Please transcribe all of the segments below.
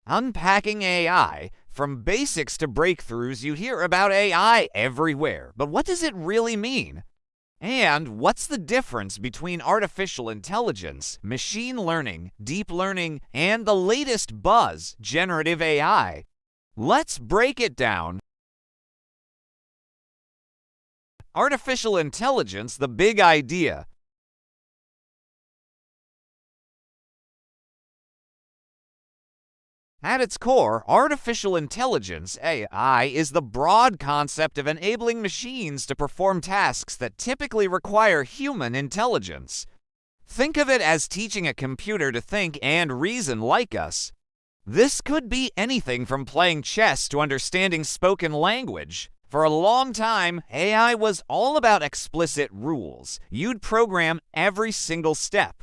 Unpacking AI. From basics to breakthroughs, you hear about AI everywhere. But what does it really mean? And what's the difference between artificial intelligence, machine learning, deep learning, and the latest buzz, generative AI? Let's break it down. Artificial intelligence, the big idea. At its core, artificial intelligence, AI, is the broad concept of enabling machines to perform tasks that typically require human intelligence. Think of it as teaching a computer to think and reason like us. This could be anything from playing chess to understanding spoken language. For a long time, AI was all about explicit rules. You'd program every single step.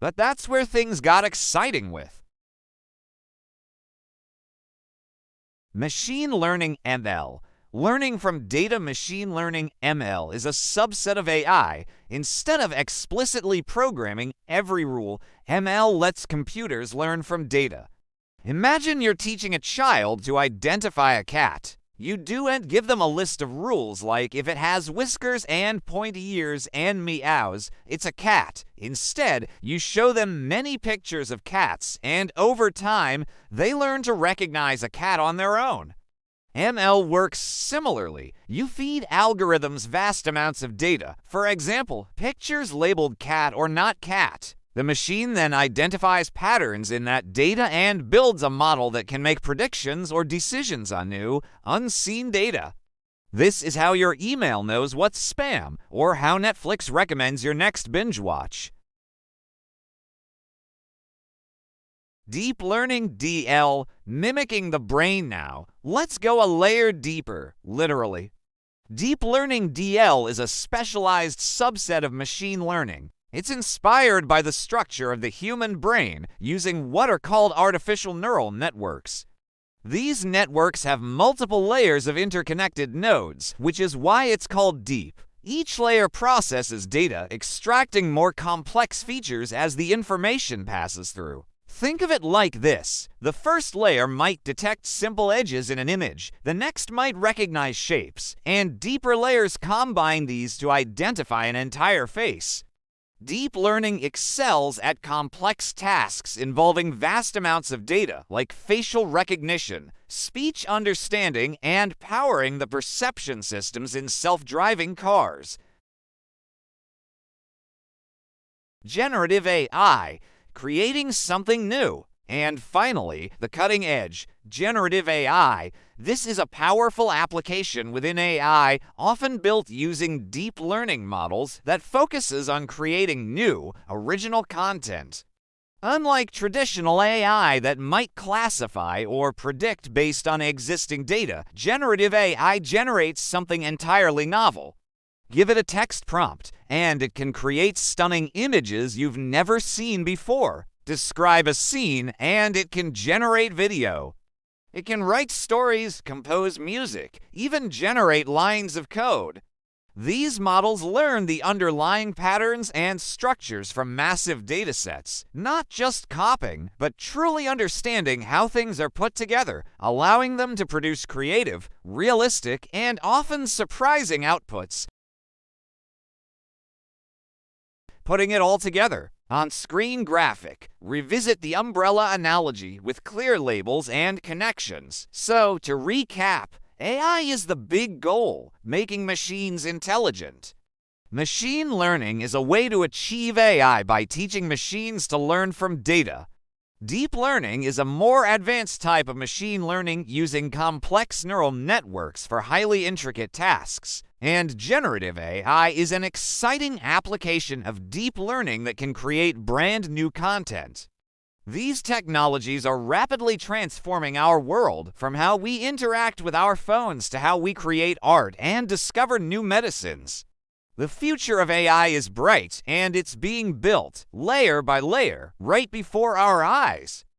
But that's where things got exciting with machine learning (ML). Learning from data. Machine learning (ML) is a subset of AI. Instead of explicitly programming every rule, ML lets computers learn from data. Imagine you're teaching a child to identify a cat. You do and give them a list of rules like if it has whiskers and pointy ears and meows, it's a cat. Instead, you show them many pictures of cats, and over time, they learn to recognize a cat on their own. ML works similarly. You feed algorithms vast amounts of data. For example, pictures labeled cat or not cat. The machine then identifies patterns in that data and builds a model that can make predictions or decisions on new, unseen data. This is how your email knows what's spam, or how Netflix recommends your next binge watch. Deep learning (DL), mimicking the brain now. Let's go a layer deeper, literally. Deep learning (DL) is a specialized subset of machine learning. It's inspired by the structure of the human brain using what are called artificial neural networks. These networks have multiple layers of interconnected nodes, which is why it's called deep. Each layer processes data, extracting more complex features as the information passes through. Think of it like this. The first layer might detect simple edges in an image, the next might recognize shapes, and deeper layers combine these to identify an entire face. Deep learning excels at complex tasks involving vast amounts of data, like facial recognition, speech understanding, and powering the perception systems in self-driving cars. Generative AI, creating something new. And finally, the cutting edge, generative AI. This is a powerful application within AI, often built using deep learning models that focuses on creating new, original content. Unlike traditional AI that might classify or predict based on existing data, generative AI generates something entirely novel. Give it a text prompt, and it can create stunning images you've never seen before. Describe a scene, and it can generate video. It can write stories, compose music, even generate lines of code. These models learn the underlying patterns and structures from massive datasets, not just copying, but truly understanding how things are put together, allowing them to produce creative, realistic, and often surprising outputs. Putting it all together. On-screen graphic. Revisit the umbrella analogy with clear labels and connections. So, to recap, AI is the big goal, making machines intelligent. Machine learning is a way to achieve AI by teaching machines to learn from data. Deep learning is a more advanced type of machine learning using complex neural networks for highly intricate tasks. And generative AI is an exciting application of deep learning that can create brand new content. These technologies are rapidly transforming our world, from how we interact with our phones to how we create art and discover new medicines. The future of AI is bright, and it's being built, layer by layer, right before our eyes.